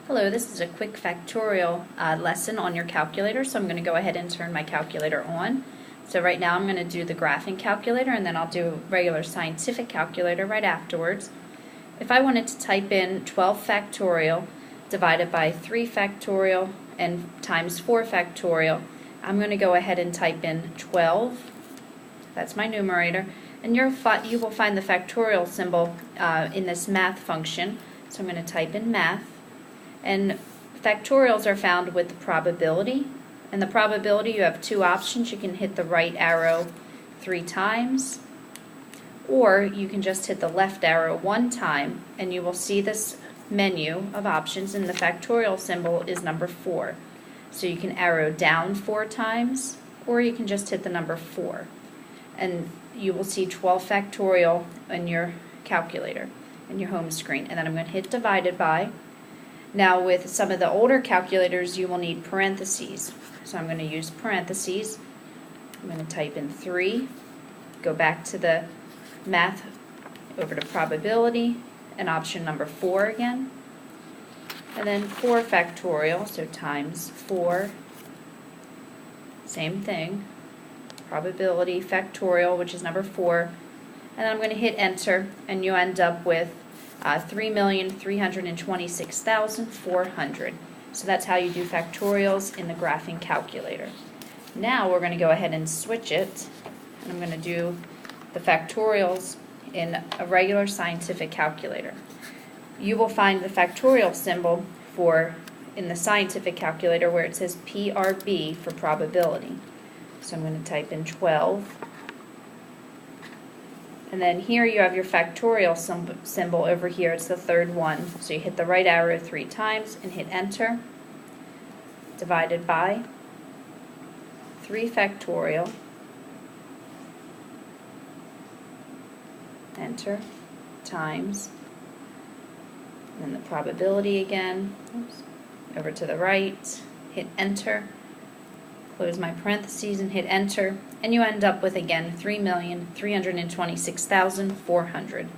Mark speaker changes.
Speaker 1: Hello, this is a quick factorial lesson on your calculator, so I'm going to go ahead and turn my calculator on. So right now I'm going to do the graphing calculator, and then I'll do regular scientific calculator right afterwards. If I wanted to type in 12 factorial divided by 3 factorial and times 4 factorial, I'm going to go ahead and type in 12, that's my numerator, and you will find the factorial symbol in this math function. So I'm going to type in math. And factorials are found with the probability. And the probability, you have two options. You can hit the right arrow 3 times, or you can just hit the left arrow 1 time, and you will see this menu of options, and the factorial symbol is number 4. So you can arrow down 4 times, or you can just hit the number 4. And you will see 12 factorial in your calculator, in your home screen. And then I'm going to hit divided by. Now with some of the older calculators you will need parentheses. So I'm going to use parentheses. I'm going to type in 3, go back to the math, over to probability, and option number 4 again. And then 4 factorial, so times 4, same thing, probability, factorial, which is number 4. And then I'm going to hit enter, and you end up with 3,326,400. So that's how you do factorials in the graphing calculator. Now we're going to go ahead and switch it, and I'm going to do the factorials in a regular scientific calculator. You will find the factorial symbol in the scientific calculator where it says PRB for probability. So I'm going to type in 12. And then here you have your factorial symbol over here. It's the third one. So you hit the right arrow 3 times and hit enter. Divided by 3 factorial. Enter. Times. And then the probability again. Oops. Over to the right. Hit enter. Close my parentheses and hit enter, and you end up with again 3,326,400.